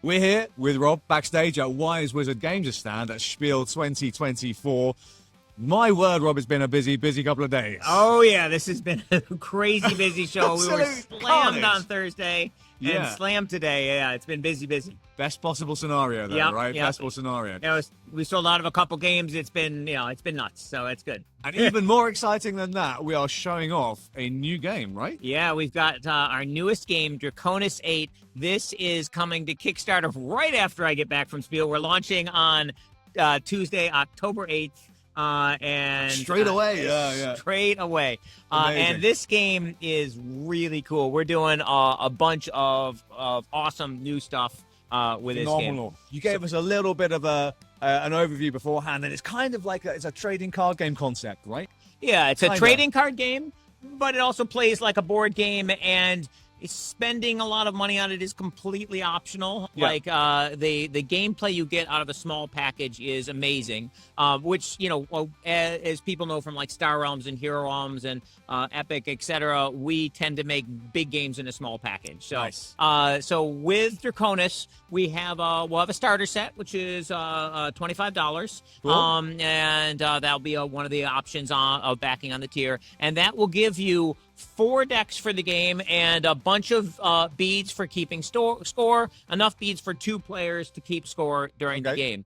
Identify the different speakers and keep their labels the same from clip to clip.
Speaker 1: We're here with Rob backstage at Wise Wizard Games stand at Spiel 2024. My word, Rob, it's been a busy couple of days.
Speaker 2: Oh, yeah, this has been a crazy busy show. We were
Speaker 1: Absolute
Speaker 2: slammed
Speaker 1: carnage.
Speaker 2: on Thursday and slammed today. Yeah, it's been busy.
Speaker 1: Best possible scenario, though,
Speaker 2: Yep,
Speaker 1: right?
Speaker 2: yep.
Speaker 1: Best possible scenario.
Speaker 2: We sold out of a couple games. It's been nuts, so it's good.
Speaker 1: And even more exciting than that, we are showing off a new game, right?
Speaker 2: Yeah, we've got our newest game, Draconis 8. This is coming to Kickstarter right after I get back from Spiel. We're launching on Tuesday, October 8th. And
Speaker 1: Straight away,
Speaker 2: straight away. And this game is really cool. We're doing a bunch of awesome new stuff with this game.
Speaker 1: You gave us a little bit of an overview beforehand, and it's kind of like it's a trading card game concept, right?
Speaker 2: Yeah, it's a trading card game, but it also plays like a board game, and spending a lot of money on it is completely optional.
Speaker 1: Yeah.
Speaker 2: Like the gameplay you get out of a small package is amazing, which, as people know from like Star Realms and Hero Realms and Epic, etc., we tend to make big games in a small package. So,
Speaker 1: Nice.
Speaker 2: So with Draconis, we'll have a starter set, which is $25.
Speaker 1: Cool.
Speaker 2: And that'll be one of the options of backing on the tier, and that will give you 4 decks for the game and a bunch of beads for keeping score, enough beads for 2 players to keep score during the game.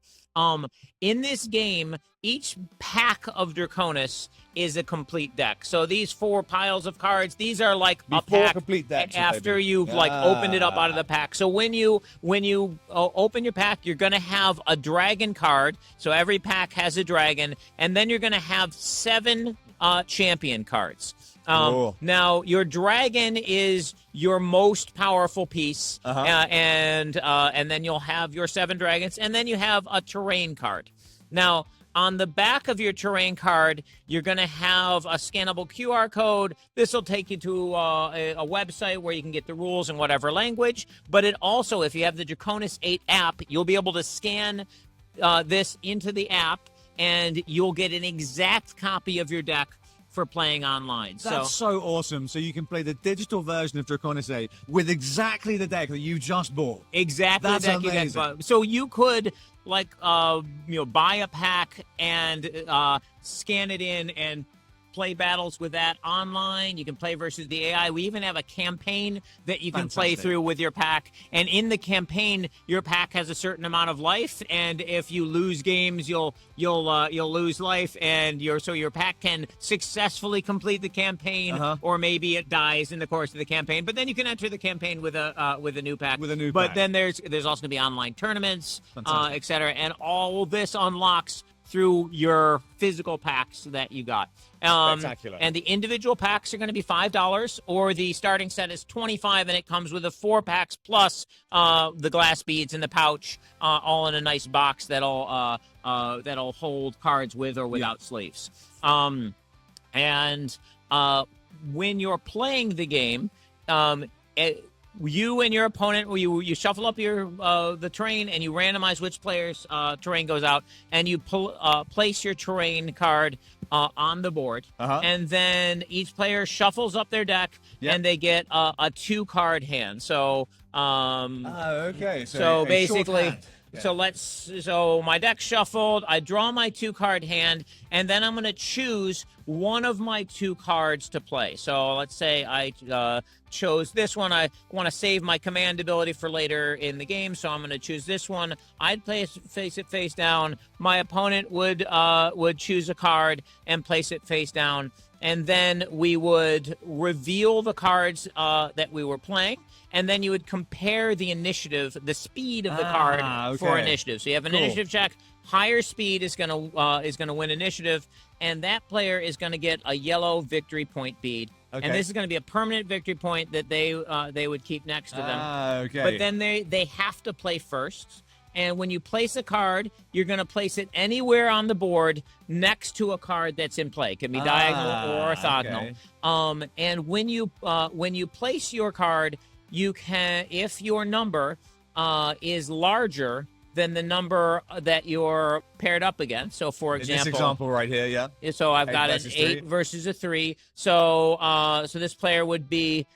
Speaker 2: In this game, each pack of Draconis is a complete deck. So these 4 piles of cards, these are like a pack
Speaker 1: complete decks
Speaker 2: after you've like opened it up out of the pack. So when you open your pack, you're going to have a dragon card. So every pack has a dragon, and then you're going to have 7 champion cards. Now, your dragon is your most powerful piece, and then you'll have your 7 dragons, and then you have a terrain card. Now, on the back of your terrain card, you're going to have a scannable QR code. This will take you to a website where you can get the rules in whatever language. But it also, if you have the Draconis 8 app, you'll be able to scan this into the app, and you'll get an exact copy of your deck for playing online.
Speaker 1: That's so awesome. So you can play the digital version of Draconis 8 with exactly the deck that you just bought.
Speaker 2: Exactly.
Speaker 1: That's
Speaker 2: the deck
Speaker 1: amazing.
Speaker 2: you get. So you could buy a pack and scan it in and play battles with that online. You can play versus the AI. We even have a campaign that you can play through with your pack. And in the campaign, your pack has a certain amount of life, and if you lose games, you'll lose life, and your pack can successfully complete the campaign, or maybe it dies in the course of the campaign. But then you can enter the campaign with a new pack. But then there's also going to be online tournaments, etc. And all this unlocks through your physical packs that you got.
Speaker 1: Spectacular.
Speaker 2: And the individual packs are going to be $5, or the starting set is $25, and it comes with 4 packs plus the glass beads in the pouch, all in a nice box that'll hold cards with or without sleeves. And when you're playing the game, you and your opponent, you shuffle up your the terrain, and you randomize which player's terrain goes out, and you place your terrain card on the board, and then each player shuffles up their deck, and they get a 2-card hand. So,
Speaker 1: okay.
Speaker 2: So basically. So my deck's shuffled, I draw my 2-card hand, and then I'm going to choose one of my 2 cards to play. So let's say I chose this one. I want to save my command ability for later in the game, so I'm going to choose this one. I'd place it face down. My opponent would choose a card and place it face down, and then we would reveal the cards that we were playing. And then you would compare the initiative, the speed of the card for initiative. So you have an initiative check. Higher speed is gonna win initiative, and that player is gonna get a yellow victory point bead. Okay. And this is gonna be a permanent victory point that they would keep next to them. But then they have to play first. And when you place a card, you're going to place it anywhere on the board next to a card that's in play. It can be diagonal or orthogonal. Okay. And when you place your card, you can, if your number is larger than the number that you're paired up against. So, for example,
Speaker 1: this example right here,
Speaker 2: So I've got an 8 versus a 3. So, so this player would be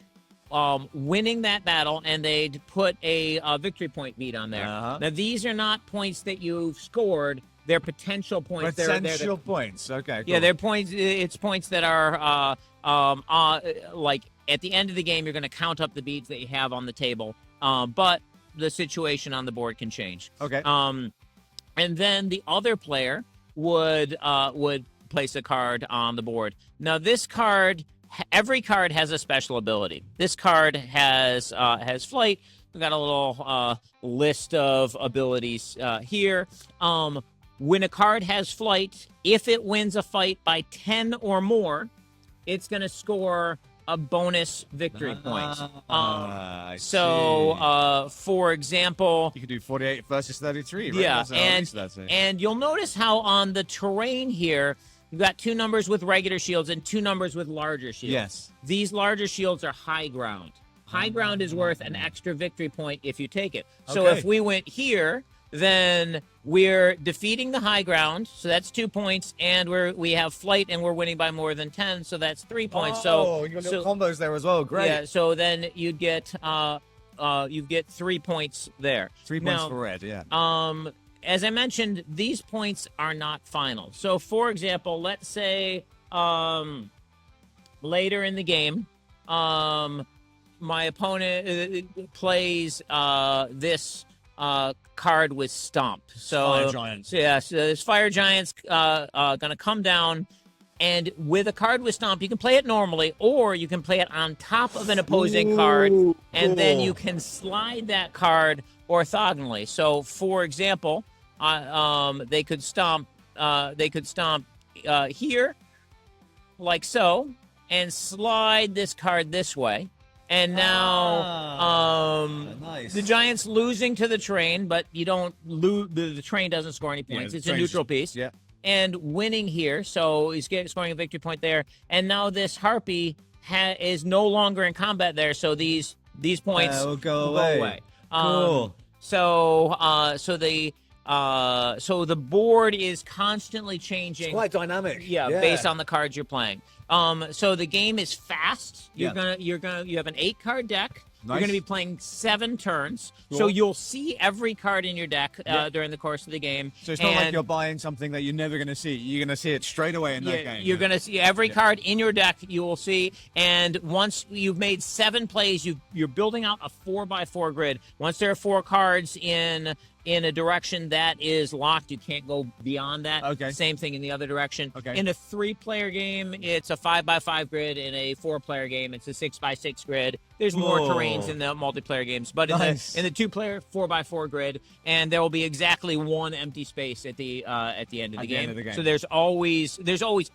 Speaker 2: winning that battle, and they'd put a victory point meat on there. Now, these are not points that you've scored. They're potential points.
Speaker 1: Potential points. Okay. Cool.
Speaker 2: Yeah, they're points. It's points that are like at the end of the game, you're going to count up the beads that you have on the table. But the situation on the board can change.
Speaker 1: Okay.
Speaker 2: And then the other player would place a card on the board. Now, this card, every card has a special ability. This card has flight. We've got a little list of abilities here. When a card has flight, if it wins a fight by 10 or more, it's going to score a bonus victory point. For example,
Speaker 1: you could do 48 versus 33, right?
Speaker 2: Yeah,
Speaker 1: That's
Speaker 2: and you'll notice how on the terrain here, you've got 2 numbers with regular shields and 2 numbers with larger shields.
Speaker 1: Yes.
Speaker 2: These larger shields are high ground. High ground is worth an extra victory point if you take it. So if we went here, then we're defeating the high ground, so that's 2 points, and we have flight, and we're winning by more than 10, so that's 3 points.
Speaker 1: You got little combos there as well. Great.
Speaker 2: Yeah. So then you'd get 3 points there.
Speaker 1: 3 points for red. Yeah.
Speaker 2: As I mentioned, these points are not final. So, for example, let's say later in the game, my opponent plays this card with Stomp. So
Speaker 1: Fire Giants.
Speaker 2: So this Fire Giant's going to come down, and with a card with Stomp, you can play it normally, or you can play it on top of an opposing card, and then you can slide that card orthogonally. So, for example, they could stomp. Here, like so, and slide this card this way. And now
Speaker 1: nice.
Speaker 2: The Giants losing to the train, but you don't lose. The train doesn't score any points. It's a neutral piece.
Speaker 1: Yeah.
Speaker 2: And winning here, so he's scoring a victory point there. And now this Harpy is no longer in combat there, so these points
Speaker 1: will go away. Cool.
Speaker 2: So the board is constantly changing.
Speaker 1: It's quite dynamic.
Speaker 2: Yeah, based on the cards you're playing. So the game is fast. You have an 8-card deck.
Speaker 1: Nice.
Speaker 2: You're going to be playing 7 turns.
Speaker 1: Cool.
Speaker 2: So you'll see every card in your deck during the course of the game.
Speaker 1: So it's not like you're buying something that you're never going to see. You're going to see it straight away in that game.
Speaker 2: You're going to see every card in your deck. You will see. And once you've made 7 plays, you're building out a 4x4 grid. Once there are 4 cards in a direction that is locked, you can't go beyond that.
Speaker 1: Okay.
Speaker 2: Same thing in the other direction.
Speaker 1: Okay.
Speaker 2: In a 3-player game, it's a 5x5 grid. In a 4-player game, it's a 6x6 grid. There's more terrains in the multiplayer games, but in the 2-player 4x4 grid, and there will be exactly 1 empty space at the end of the game. So there's always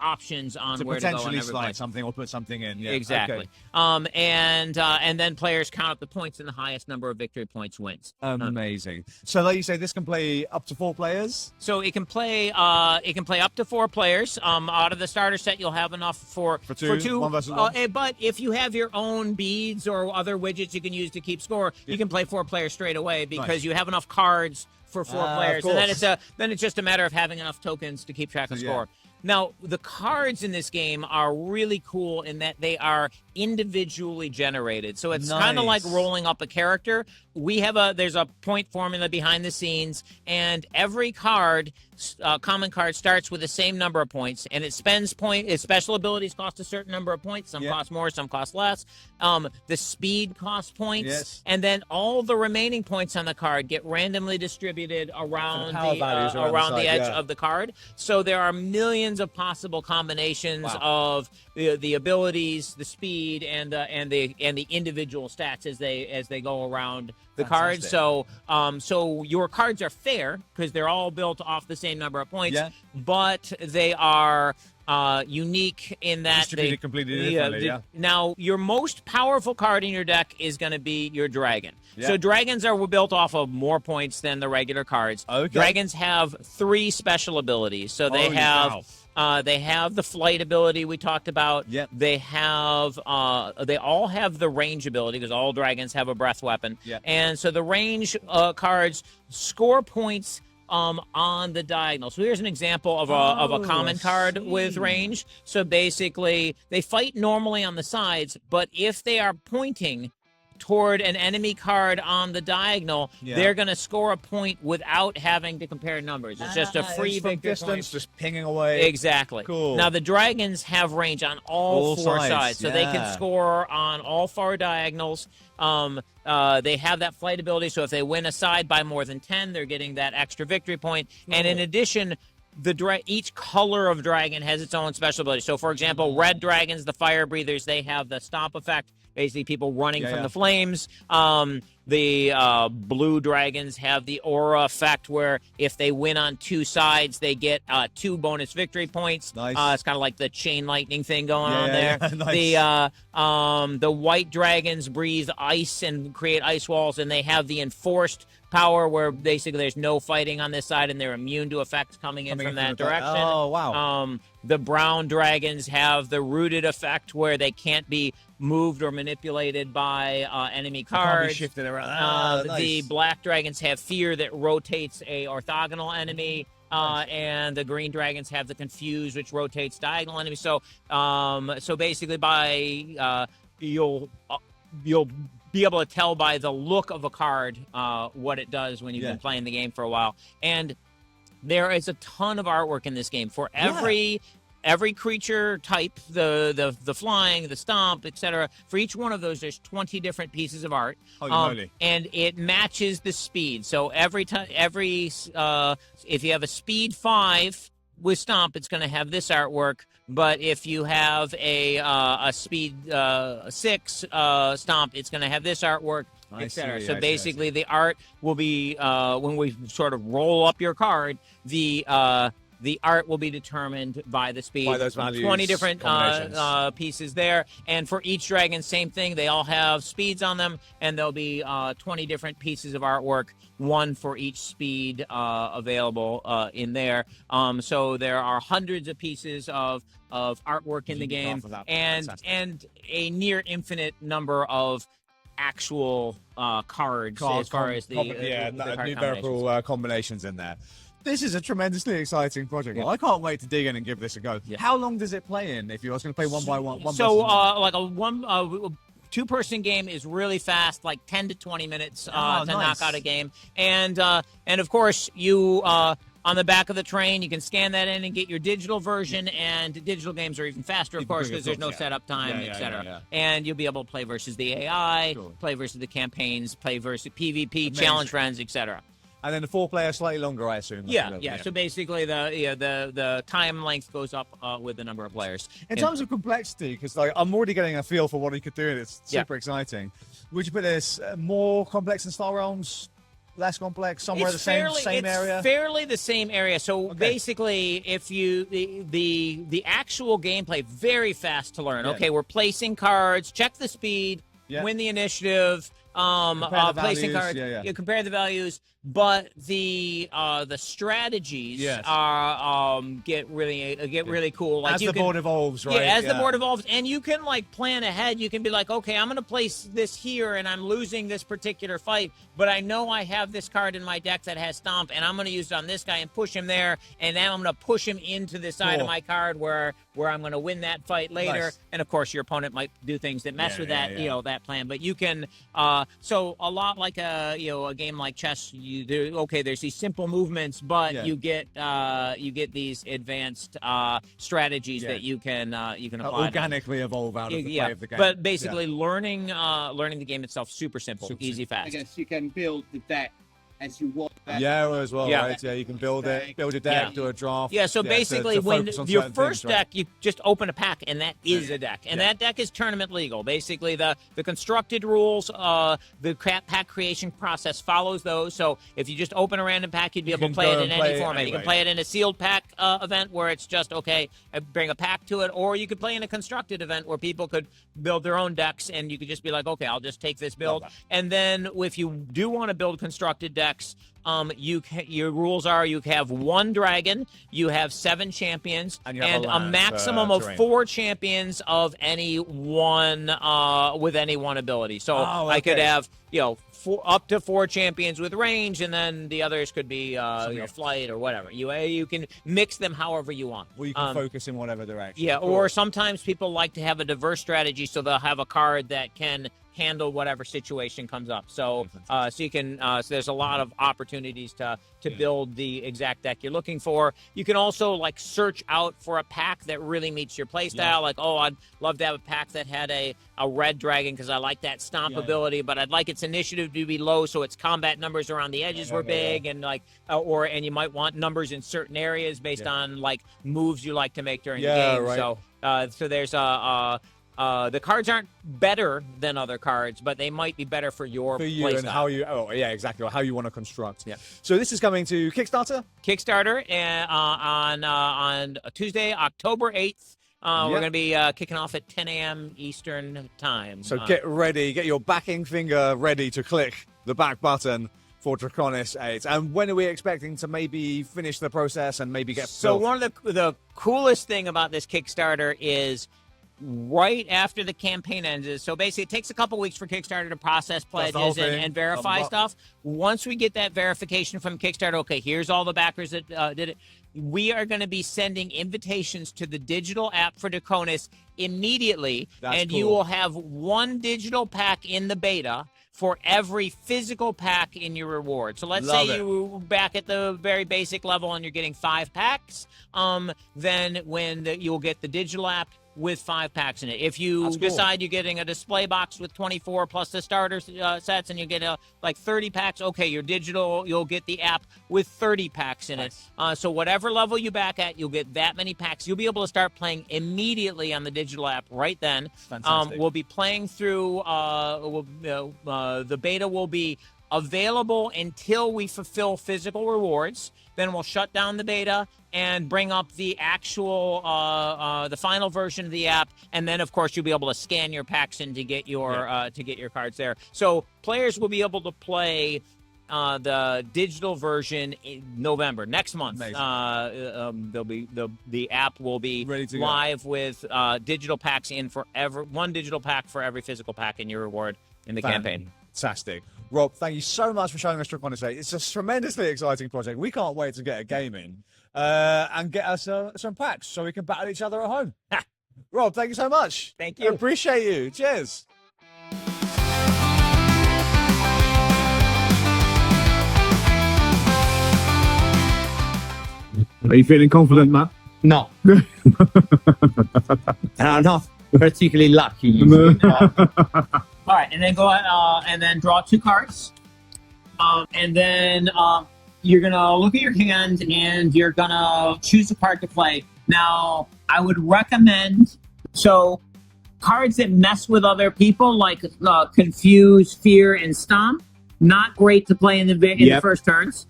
Speaker 2: options on where to go.
Speaker 1: Potentially slide something or put something in. Yeah.
Speaker 2: Exactly.
Speaker 1: Okay.
Speaker 2: And then players count up the points, and the highest number of victory points wins.
Speaker 1: Amazing. So, like you say, this can play up to 4 players.
Speaker 2: So it can play up to 4 players. Out of the starter set, you'll have enough for two.
Speaker 1: 1 versus 1.
Speaker 2: But if you have your own beads or other widgets you can use to keep score, you can play 4 players straight away because you have enough cards for 4 players. And then it's just a matter of having enough tokens to keep track of score. Now, the cards in this game are really cool in that they are individually generated. So it's kind of like rolling up a character. There's a point formula behind the scenes, and every card, common card, starts with the same number of points, and it spends its special abilities cost a certain number of points. Some cost more, some cost less. The speed costs points, and then all the remaining points on the card get randomly distributed around the edge of the card. So there are millions of possible combinations of the abilities, the speed, and the individual stats as they go around the cards. So your cards are fair because they're all built off the same number of points, but they are unique in that
Speaker 1: distributed completely differently.
Speaker 2: Now, your most powerful card in your deck is going to be your dragon. So dragons are built off of more points than the regular cards. Dragons have 3 special abilities. So they have the flight ability we talked about. They all have the range ability because all dragons have a breath weapon. And so the range cards score points on the diagonal. So here's an example of a common card with range. So basically, they fight normally on the sides, but if they are pointing toward an enemy card on the diagonal, they're going to score a point without having to compare numbers. It's just a free
Speaker 1: from
Speaker 2: victory
Speaker 1: distance,
Speaker 2: point.
Speaker 1: just pinging away.
Speaker 2: Exactly.
Speaker 1: Cool.
Speaker 2: Now, the dragons have range on all four sides, so they can score on all four diagonals. They have that flight ability, so if they win a side by more than 10, they're getting that extra victory point. And in addition, each color of dragon has its own special ability. So, for example, red dragons, the fire breathers, they have the stomp effect, basically people running from the flames. The blue dragons have the aura effect, where if they win on two sides, they get 2 bonus victory points.
Speaker 1: Nice.
Speaker 2: It's kind of like the chain lightning thing going on there.
Speaker 1: Nice.
Speaker 2: The white dragons breathe ice and create ice walls, and they have the enforced power, where basically there's no fighting on this side, and they're immune to effects coming in from that direction.
Speaker 1: Oh, wow.
Speaker 2: The brown dragons have the rooted effect, where they can't be moved or manipulated by enemy cards.
Speaker 1: Can't be shifted around. Nice.
Speaker 2: The black dragons have fear that rotates a orthogonal enemy. And the green dragons have the confuse, which rotates diagonal enemies. So basically, you'll be able to tell by the look of a card what it does when you've been playing the game for a while. And there is a ton of artwork in this game for every creature type, the flying, the stomp, etc. For each one of those, there's 20 different pieces of art.
Speaker 1: Holy moly.
Speaker 2: And it matches the speed. So if you have a speed 5 with stomp, it's going to have this artwork. But if you have a speed 6 stomp, it's going to have this artwork, etc. So basically, the art will be when we sort of roll up your card, the art will be determined by the speed.
Speaker 1: By those values,
Speaker 2: 20 different pieces there. And for each dragon, same thing. They all have speeds on them, and there'll be 20 different pieces of artwork, one for each speed available in there. So there are hundreds of pieces of artwork in the game, and a near infinite number of actual cards as far as the card
Speaker 1: numerical combinations in there. This is a tremendously exciting project. I can't wait to dig in and give this a go. How long does it play in if you're going to play one by one?
Speaker 2: Like a two-person game is really fast, like 10 to 20 minutes to knock out a game. And of course, you on the back of the train, you can scan that in and get your digital version, and digital games are even faster, of course, because there's no setup time, etc. And you'll be able to play versus the AI, play versus the campaigns, play versus PvP, challenge friends, etc.
Speaker 1: And then the 4-player slightly longer, I assume.
Speaker 2: Yeah. So basically, the time length goes up with the number of players.
Speaker 1: In terms of complexity, because I'm already getting a feel for what he could do, and it's super exciting. Would you put this more complex than Star Realms? Less complex, somewhere in the same area?
Speaker 2: It's fairly the same area. So basically, if you the actual gameplay, very fast to learn. Okay, we're placing cards, check the speed, win the initiative, placing cards, you compare the values, but the strategies are get really cool. Like
Speaker 1: as the board evolves, right?
Speaker 2: Yeah, as the board evolves, and you can plan ahead. You can be like, okay, I'm going to place this here, and I'm losing this particular fight, but I know I have this card in my deck that has stomp, and I'm going to use it on this guy and push him there, and then I'm going to push him into this side of my card where I'm going to win that fight later.
Speaker 1: Nice.
Speaker 2: And of course, your opponent might do things that mess with that, that plan. But you can, so a lot like a game like chess. There's these simple movements, but you get these advanced strategies that you can apply
Speaker 1: organically evolve out of the play of the game.
Speaker 2: But basically, learning the game itself, super simple, easy, fast.
Speaker 3: I guess you can build the deck as you walk back.
Speaker 1: As well, right? Yeah, you can build a deck, do a draft.
Speaker 2: Yeah, so basically, when your first deck, you just open a pack, and that is a deck. And that deck is tournament legal. Basically, the constructed rules, the pack creation process follows those. So if you just open a random pack, you'd be able to play it in any format. You can play it in a sealed pack event where it's just, okay, bring a pack to it. Or you could play in a constructed event where people could build their own decks, and you could just be like, okay, I'll just take this build. And then if you do want to build constructed decks, Your rules are you have 1 dragon, you have 7 champions,
Speaker 1: and
Speaker 2: a maximum of
Speaker 1: terrain.
Speaker 2: 4 champions of any one with any one ability. So I could have up to 4 champions with range, and then the others could be flight or whatever. You can mix them however you want.
Speaker 1: Well, you can focus in whatever direction.
Speaker 2: Yeah, or sometimes people like to have a diverse strategy, so they'll have a card that can handle whatever situation comes up. So you can so there's a lot of opportunities to build the exact deck you're looking for. You can also like search out for a pack that really meets your play style. Like, oh, I'd love to have a pack that had a red dragon because I like that stomp ability, but I'd like its initiative to be low so its combat numbers around the edges were big, and like and you might want numbers in certain areas based on like moves you like to make during the game. Right. So there's the cards aren't better than other cards, but they might be better for your play
Speaker 1: and
Speaker 2: style.
Speaker 1: how you. Oh, yeah, exactly. Or how you want to construct. Yeah. So this is coming to Kickstarter.
Speaker 2: Kickstarter on Tuesday, October 8th. We're going to be kicking off at 10 a.m. Eastern time.
Speaker 1: So get ready. Get your backing finger ready to click the back button for Draconis 8. And when are we expecting to maybe finish the process and maybe get built?
Speaker 2: One of the coolest thing about this Kickstarter is right after the campaign ends. So basically, it takes a couple weeks for Kickstarter to process pledges and verify stuff. Once we get that verification from Kickstarter, okay, here's all the backers that did it. We are going to be sending invitations to the digital app for Draconis immediately, and you will have 1 digital pack in the beta for every physical pack in your reward. So let's say you back at the very basic level and you're getting 5 packs. Then you'll get the digital app with 5 packs in it. If you decide you're getting a display box with 24 plus the starter sets and you get like 30 packs, okay, your digital, you'll get the app with 30 packs in it. So whatever level you back at, you'll get that many packs. You'll be able to start playing immediately on the digital app right then.
Speaker 1: Fantastic.
Speaker 2: We'll be playing through, the beta will be available until we fulfill physical rewards. Then we'll shut down the beta and bring up the actual, the final version of the app, and then of course you'll be able to scan your packs in to get your cards there. So players will be able to play the digital version in November next month. There'll be the app will be
Speaker 1: ready to
Speaker 2: live with digital packs in for 1 digital pack for every physical pack in your reward in the campaign.
Speaker 1: Fantastic. Rob, thank you so much for showing us Draconis 8. It's a tremendously exciting project. We can't wait to get a game in and get us some packs so we can battle each other at home. Rob, thank you so much.
Speaker 2: Thank you.
Speaker 1: I appreciate you. Cheers. Are you feeling confident, Matt?
Speaker 4: No. And I'm not particularly lucky.
Speaker 2: All right, and then go and then draw 2 cards, and then you're gonna look at your hand and you're gonna choose a card to play. Now, I would recommend cards that mess with other people, like confuse, fear, and stomp. Not great to play in the first turns.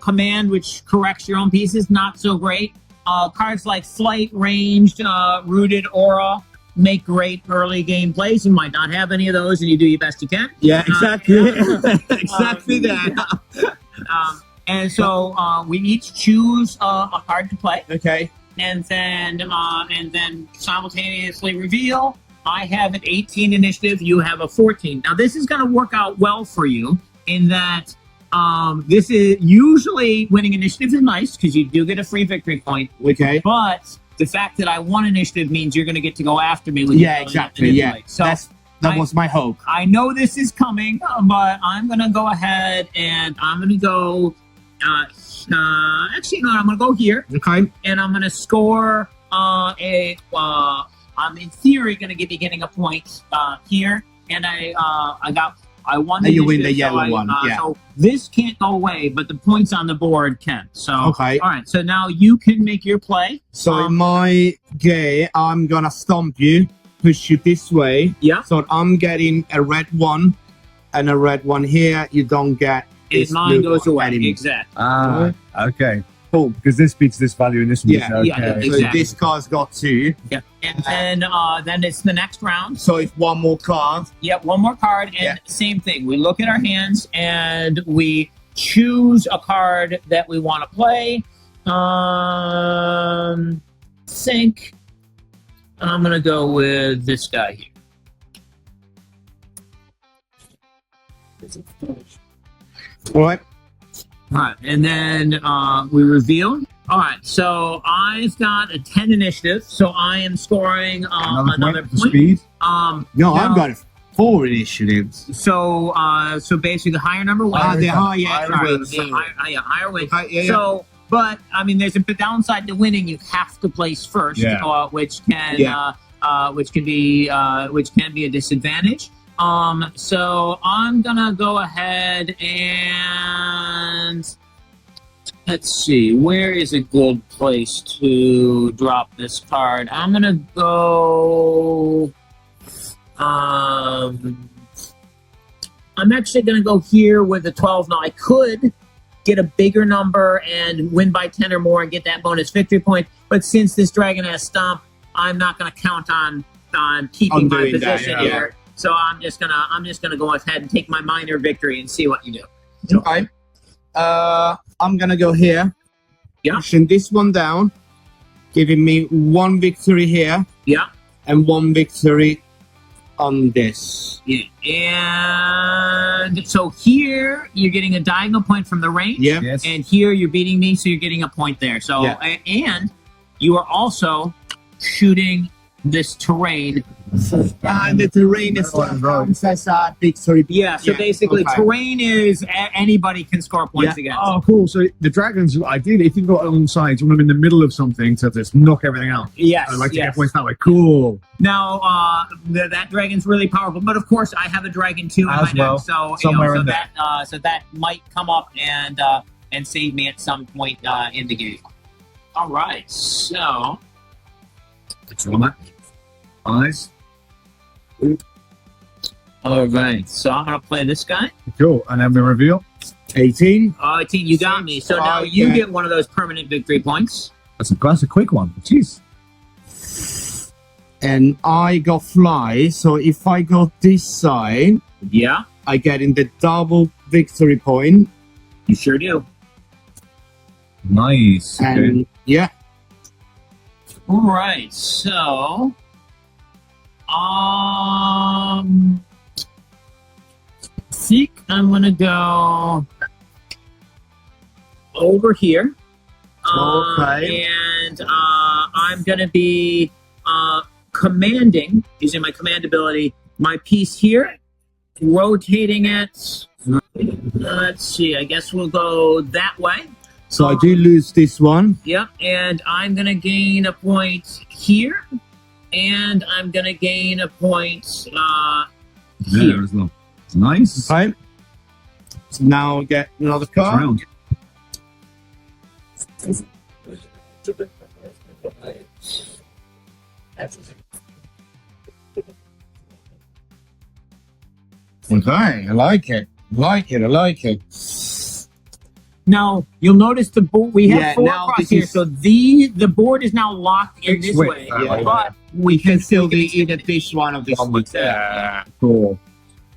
Speaker 2: Command, which corrects your own pieces, not so great. Cards like flight, ranged, rooted, aura. Make great early game plays. You might not have any of those, and you do your best you can.
Speaker 4: Yeah, exactly. Exactly that.
Speaker 2: And so we each choose a card to play.
Speaker 4: Okay.
Speaker 2: And then simultaneously reveal. I have an 18 initiative. You have a 14. Now this is going to work out well for you in that this is usually winning initiative is nice because you do get a free victory point.
Speaker 4: Okay.
Speaker 2: But the fact that I won initiative means you're going to get to go after me.
Speaker 4: Exactly. Yeah. So that was my hope.
Speaker 2: I know this is coming, but I'm going to go ahead and I'm going to go. Actually, no, I'm going to go here.
Speaker 4: Okay.
Speaker 2: And I'm going to score I'm in theory going to be getting a point here, and I won.
Speaker 4: And you win the yellow one.
Speaker 2: So this can't go away, but the points on the board can. So
Speaker 4: okay.
Speaker 2: All right. So now you can make your play.
Speaker 4: So in my game, I'm gonna stomp you, push you this way.
Speaker 2: Yeah.
Speaker 4: So I'm getting a red one, and a red one here. You don't get.
Speaker 2: Mine goes away. Exactly.
Speaker 1: Okay. Cool, because this beats this value and this one.
Speaker 4: Yeah, exactly. So this card's got 2.
Speaker 2: Yeah. And then it's the next round.
Speaker 4: So it's one more card.
Speaker 2: Yeah, one more card, and same thing. We look at our hands and we choose a card that we want to play. Think I'm gonna go with this guy here.
Speaker 4: All right.
Speaker 2: All right, and then we reveal. All right, so I've got a 10 initiative, so I am scoring another
Speaker 1: for
Speaker 2: point.
Speaker 1: speed.
Speaker 4: No,
Speaker 2: now-
Speaker 4: I've got 4 initiatives.
Speaker 2: So, so basically, the higher number wins.
Speaker 4: Ah, the higher
Speaker 2: Higher
Speaker 4: wins.
Speaker 2: wins. Higher wins.
Speaker 4: Yeah, yeah.
Speaker 2: So, but I mean, there's a downside to winning. You have to place first,
Speaker 1: Yeah.
Speaker 2: which can be a disadvantage. So I'm gonna go ahead and let's see, where is a good place to drop this card? I'm gonna go. I'm actually gonna go here with the 12. Now I could get a bigger number and win by 10 or more and get that bonus victory point. But since this dragon has stomp, I'm not gonna count on keeping my
Speaker 4: doing that,
Speaker 2: position
Speaker 4: yeah.
Speaker 2: here. So I'm just gonna go ahead and take my minor victory and see what you do.
Speaker 4: Okay. I'm gonna go here.
Speaker 2: Yeah.
Speaker 4: Pushing this one down, giving me 1 victory here
Speaker 2: Yeah.
Speaker 4: and 1 victory on this.
Speaker 2: Yeah. And so here you're getting a diagonal point from the range.
Speaker 4: Yeah.
Speaker 1: Yes.
Speaker 2: And here you're beating me, so you're getting a point there. So
Speaker 4: Yeah.
Speaker 2: and you are also shooting this terrain.
Speaker 4: And the terrain is counts as a victory.
Speaker 2: Yeah. So
Speaker 4: Yeah,
Speaker 2: basically,
Speaker 4: okay.
Speaker 2: terrain is anybody can score points
Speaker 4: Yeah.
Speaker 2: against.
Speaker 1: Oh, cool. So the dragons, ideally, if you've got it on sides, you want them in the middle of something to just knock everything out.
Speaker 2: Yes.
Speaker 1: I like to
Speaker 2: yes.
Speaker 1: get points that way. Cool.
Speaker 2: Now, that dragon's really powerful, but of course, I have a dragon too in my
Speaker 1: As
Speaker 2: deck,
Speaker 1: well.
Speaker 2: so
Speaker 1: Somewhere in
Speaker 2: that so that might come up and save me at some point in the game. All right, so
Speaker 1: Eyes.
Speaker 2: all right, so I'm gonna play this guy.
Speaker 1: Cool. And then we reveal.
Speaker 4: 18.
Speaker 2: 18, you got me. So now you
Speaker 4: Okay.
Speaker 2: get one of those permanent victory points.
Speaker 1: That's a quick one. Jeez.
Speaker 4: And I got fly, so if I go this side,
Speaker 2: Yeah,
Speaker 4: I get in the double victory point.
Speaker 2: you sure do.
Speaker 1: Nice.
Speaker 4: And yeah,
Speaker 2: All right, so I think I'm gonna go over here.
Speaker 4: Okay.
Speaker 2: And I'm gonna be commanding, using my command ability, my piece here, rotating it. Let's see, I guess we'll go that way.
Speaker 4: so I do lose this one.
Speaker 2: Yep, and I'm gonna gain a point here, and I'm gonna gain a point here.
Speaker 1: There as well. Nice.
Speaker 4: Okay. So now I get another card.
Speaker 1: Round.
Speaker 4: Okay, I like it. I like it.
Speaker 2: Now you'll notice the board. We have
Speaker 4: Yeah,
Speaker 2: 4
Speaker 4: now
Speaker 2: across
Speaker 4: this
Speaker 2: here,
Speaker 4: is-
Speaker 2: so the board is now locked in this
Speaker 1: Wait,
Speaker 2: way.
Speaker 1: yeah.
Speaker 2: But
Speaker 4: We can still be either this one or this one.
Speaker 1: Yeah. Cool.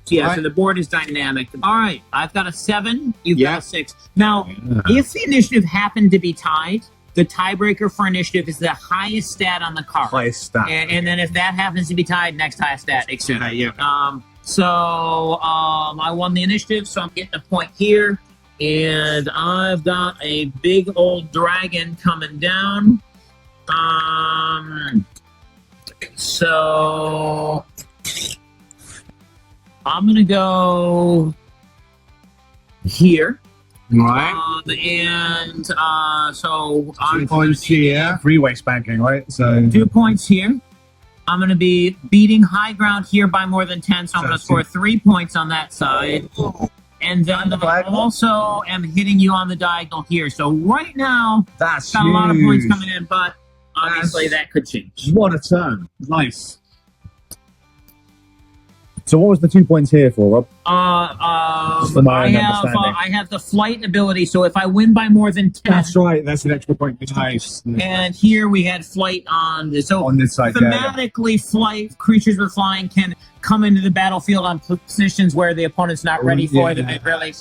Speaker 2: yeah, so the board is dynamic. All right, I've got a 7. You've
Speaker 4: Yeah.
Speaker 2: got a 6. Now, if the initiative happened to be tied, the tiebreaker for initiative is the highest stat on the card.
Speaker 1: Highest stat.
Speaker 2: And then if that happens to be tied, next highest stat, etc.
Speaker 4: Okay, yeah.
Speaker 2: I won the initiative, so I'm getting a point here. And I've got a big old dragon coming down. So I'm gonna go here.
Speaker 4: Right.
Speaker 2: So
Speaker 4: 2 points here.
Speaker 1: Freeway spanking, right? So
Speaker 2: 2 points here. I'm going to be beating high ground here by more than 10, so I'm going to score 3 points on that side. And then I also am hitting you on the diagonal here. So right now,
Speaker 1: that's
Speaker 2: got a lot of points
Speaker 1: huge.
Speaker 2: coming in, but obviously that could change.
Speaker 1: What a turn. Nice. So what was the 2 points here for, Rob?
Speaker 2: I
Speaker 1: my own understanding.
Speaker 2: have the flight ability, so if I win by more than 10,
Speaker 1: That's right. That's an extra point. Nice.
Speaker 2: and here we had flight on this. So
Speaker 1: On this side,
Speaker 2: thematically, flight creatures with flying can come into the battlefield on positions where the opponent's not ready for them and really,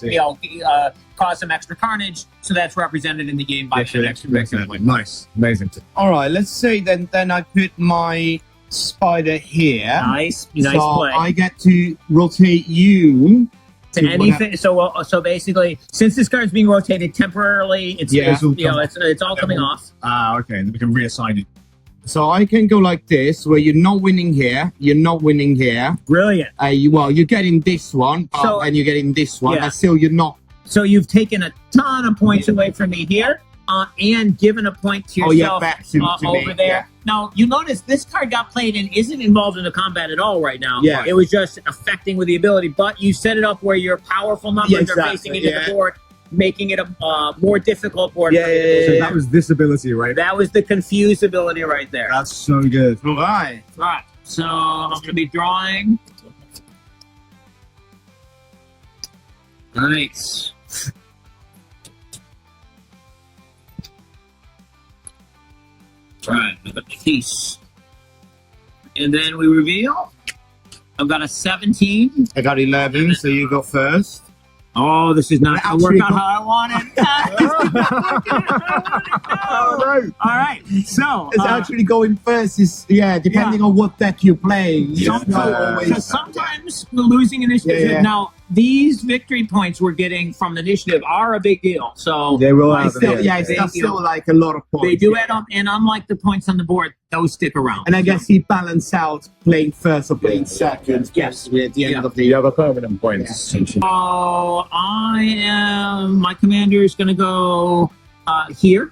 Speaker 2: cause some extra carnage. So that's represented in the game by an extra point.
Speaker 1: Nice. Amazing.
Speaker 4: All right, let's say then I put my spider here.
Speaker 2: Nice
Speaker 4: So
Speaker 2: play.
Speaker 4: I get to rotate you
Speaker 2: To anything. So basically, since this card's being rotated temporarily, it's all coming off.
Speaker 1: Okay. And then we can reassign it.
Speaker 4: So I can go like this, where you're not winning here, you're not winning here.
Speaker 2: Brilliant.
Speaker 4: You're getting this one, and you're getting this one,
Speaker 2: Yeah.
Speaker 4: but still you're not.
Speaker 2: So you've taken a ton of points away from me here, and given a point to yourself
Speaker 4: back to
Speaker 2: over
Speaker 4: me,
Speaker 2: there.
Speaker 4: yeah.
Speaker 2: Now, you notice this card got played and isn't involved in the combat at all right now.
Speaker 4: Yeah.
Speaker 2: It was just affecting with the ability, but you set it up where your powerful numbers are facing into the board, making it a more difficult board.
Speaker 4: Yeah,
Speaker 2: for you to
Speaker 4: yeah,
Speaker 1: So
Speaker 2: play.
Speaker 1: that was this ability, right?
Speaker 2: That was the confused ability right there.
Speaker 1: That's so good.
Speaker 4: All right.
Speaker 2: All right, so I'm going to be drawing. Nice. All right, I've got the piece. And then we reveal. I've got a 17.
Speaker 4: I got 11, so you go first.
Speaker 2: Oh, this is not going to work out how I want it. All right, so
Speaker 4: It's actually going first. Depending on what deck you're playing.
Speaker 2: sometimes the losing initiative.
Speaker 4: Yeah.
Speaker 2: Now, these victory points we're getting from the initiative are a big deal. So
Speaker 1: They will have
Speaker 4: It's still like a lot of points.
Speaker 2: they do add up, and unlike the points on the board, those stick around.
Speaker 4: And I guess he balanced out playing first or playing second.
Speaker 2: Yes.
Speaker 4: At the end of the
Speaker 1: You have a permanent point.
Speaker 2: So my commander is going to go here.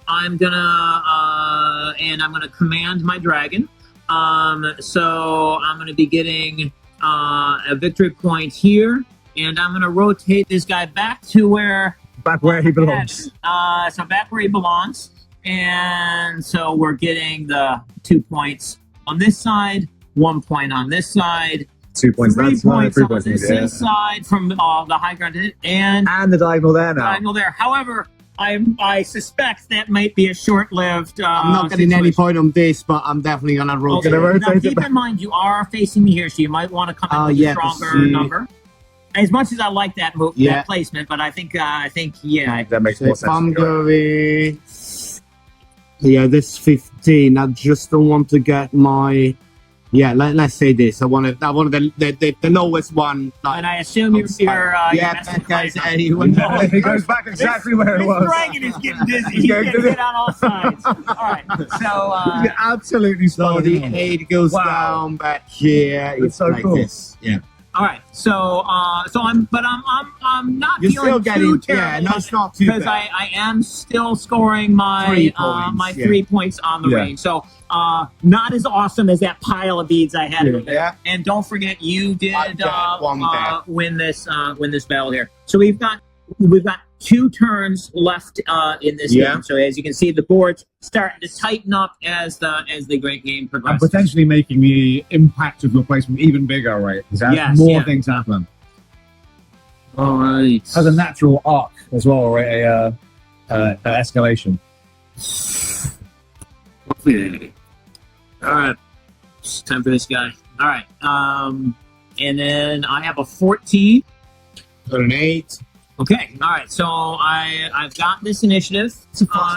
Speaker 2: I'm gonna command my dragon. So I'm gonna be getting a victory point here, and I'm gonna rotate this guy back to where
Speaker 1: He belongs.
Speaker 2: so back where he belongs, and so we're getting the 2 points on this side, 1 point on this side,
Speaker 1: 2 points.
Speaker 2: 3
Speaker 1: That's
Speaker 2: points
Speaker 1: 3
Speaker 2: on
Speaker 1: points.
Speaker 2: this side from the high ground, and
Speaker 1: And the diagonal there now.
Speaker 2: diagonal there. However, I suspect that might be a short-lived.
Speaker 4: I'm not getting any point on this, but I'm definitely gonna rotate.
Speaker 1: Gonna rotate
Speaker 2: Now,
Speaker 1: it
Speaker 2: keep
Speaker 1: back.
Speaker 2: in mind, you are facing me here, so you might want to come in with a stronger number. As much as I like that move, that placement, but I think,
Speaker 1: That makes
Speaker 4: So
Speaker 1: more
Speaker 4: if
Speaker 1: sense.
Speaker 4: I'm going, this 15. I just don't want to get my. Let's say this. I wanted the lowest one.
Speaker 2: and I assume you're
Speaker 4: that guy's anyone.
Speaker 1: It goes back exactly where it
Speaker 2: This
Speaker 1: was.
Speaker 2: dragon is getting busy. He's getting hit on all sides. All right, so
Speaker 1: You're absolutely
Speaker 4: So
Speaker 1: spot
Speaker 4: the
Speaker 1: on.
Speaker 4: 8 goes
Speaker 1: Wow.
Speaker 4: down back here.
Speaker 1: That's
Speaker 4: It's
Speaker 1: so
Speaker 4: like
Speaker 1: cool.
Speaker 4: this. Yeah.
Speaker 2: all right, so I'm not
Speaker 4: You're
Speaker 2: feeling
Speaker 4: still getting.
Speaker 2: too terrible.
Speaker 4: No, it's not too
Speaker 2: Because
Speaker 4: bad.
Speaker 2: I am still scoring my
Speaker 4: 3 points,
Speaker 2: my
Speaker 4: yeah.
Speaker 2: 3 points on the
Speaker 1: Yeah.
Speaker 2: range. So not as awesome as that pile of beads I had.
Speaker 4: Yeah.
Speaker 2: And don't forget, you did
Speaker 4: one there.
Speaker 2: win this battle here. So we've got 2 turns left in this
Speaker 4: Yeah.
Speaker 2: game. So as you can see, the board's starting to tighten up as the great game
Speaker 1: And
Speaker 2: progresses.
Speaker 1: potentially making the impact of your placement even bigger, right? Because
Speaker 2: Yes,
Speaker 1: more
Speaker 2: yeah.
Speaker 1: things happen.
Speaker 2: All right.
Speaker 1: Has a natural arc as well, right? Escalation.
Speaker 2: All right. It's time for this guy. All right. And then I have a 14.
Speaker 4: Got an 8.
Speaker 2: Okay. All right. So I've got this initiative.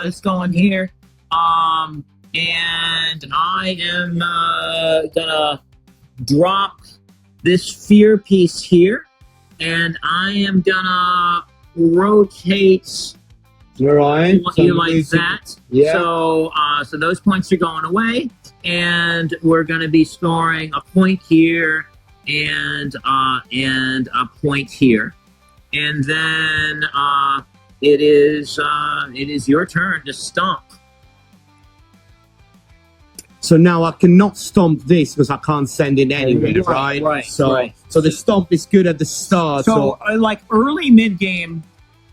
Speaker 2: It's going here. And I am gonna drop this fear piece here, and I am gonna rotate
Speaker 4: Right.
Speaker 2: you like that.
Speaker 4: Yeah.
Speaker 2: So those points are going away, and we're going to be scoring a point here and a point here, and then it is your turn to stomp.
Speaker 4: So now I cannot stomp this because I can't send it anywhere, right?
Speaker 2: Right.
Speaker 4: So the stomp is good at the start.
Speaker 2: So like early mid game,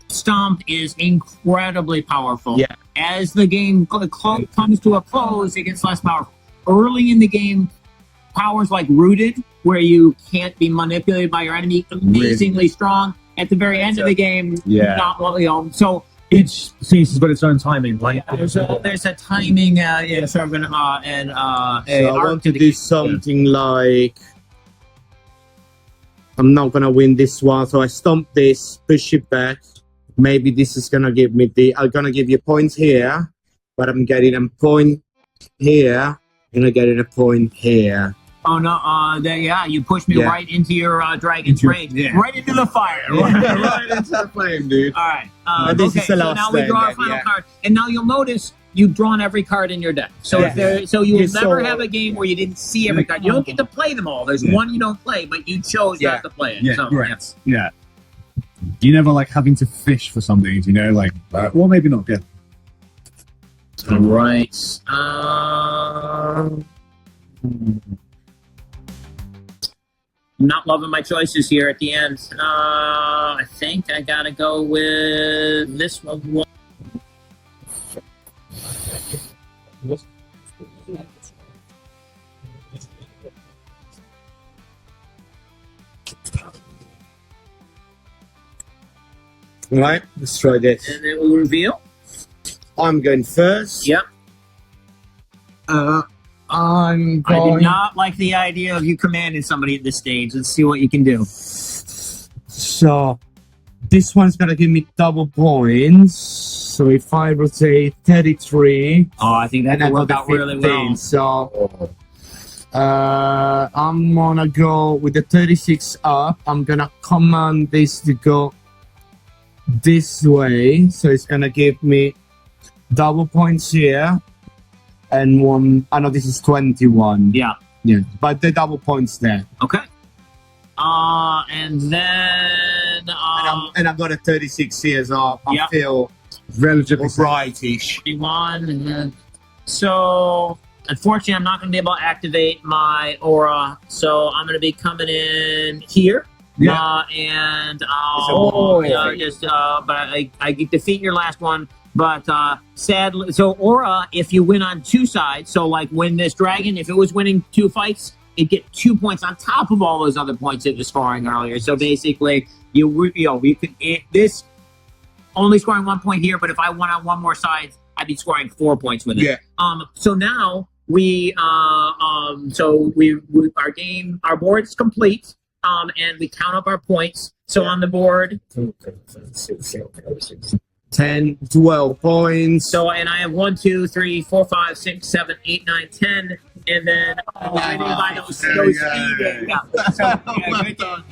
Speaker 2: stomp is incredibly powerful.
Speaker 4: Yeah.
Speaker 2: As the game comes to a close, it gets less powerful. Early in the game, powers like rooted where you can't be manipulated by your enemy, amazingly strong. At the very end of the game, not well, you know. So
Speaker 1: Each piece has got its own timing. Like
Speaker 2: there's a timing, sort of an
Speaker 4: So I want to do something like, I'm not gonna win this one, so I stomp this, push it back. Maybe this is gonna give me I'm gonna give you points here, but I'm getting a point here, and I'm getting a point here.
Speaker 2: Oh no! You pushed me right into your dragon's rage, right into the fire.
Speaker 4: Right into the flame, dude.
Speaker 2: All right.
Speaker 4: And this is the last
Speaker 2: now we
Speaker 4: thing,
Speaker 2: draw our
Speaker 4: then,
Speaker 2: final card, and now you'll notice you've drawn every card in your deck. So you will never have a game where you didn't see every card. You don't get to play them all. There's one you don't play, but you chose not to play it.
Speaker 1: Yeah,
Speaker 2: so,
Speaker 1: correct. Yeah. You never like having to fish for something, you know, like well, maybe not. Yeah.
Speaker 2: All right. Not loving my choices here at the end. I think I gotta go with this one.
Speaker 4: Right, let's try this.
Speaker 2: And then we'll reveal.
Speaker 4: I'm going first.
Speaker 2: Yep.
Speaker 4: I'm going.
Speaker 2: I do not like the idea of you commanding somebody at this stage. Let's see what you can do.
Speaker 4: So, this one's gonna give me double points. So if I rotate 33,
Speaker 2: Oh, I think that
Speaker 4: and I
Speaker 2: could work
Speaker 4: got
Speaker 2: out really well.
Speaker 4: 15, so I'm gonna go with the 36 up. I'm gonna command this to go this way, so it's gonna give me double points here and one. I know this is 21.
Speaker 2: Yeah.
Speaker 4: But the double points there.
Speaker 2: Okay. And then
Speaker 4: And I've got a 36 here, so I feel
Speaker 1: Relatively
Speaker 4: rightish.
Speaker 2: 41, and then so unfortunately, I'm not going to be able to activate my aura, so I'm going to be coming in here. And but I defeat your last one. But sadly, so aura, if you win on two sides, so like when this dragon, if it was winning 2 fights, it'd get 2 points on top of all those other points it was scoring earlier. So basically, you could this only scoring 1 point here, but if I won on one more side, I'd be scoring 4 points with it.
Speaker 4: Yeah.
Speaker 2: So now our board's complete. And we count up our points. So on the board,
Speaker 4: 10, 12 points.
Speaker 2: so and I have 1, 2, 3, 4, 5, 6, 7, 8, 9, 10, and then divided by those speed. Yeah. So, yeah, good job.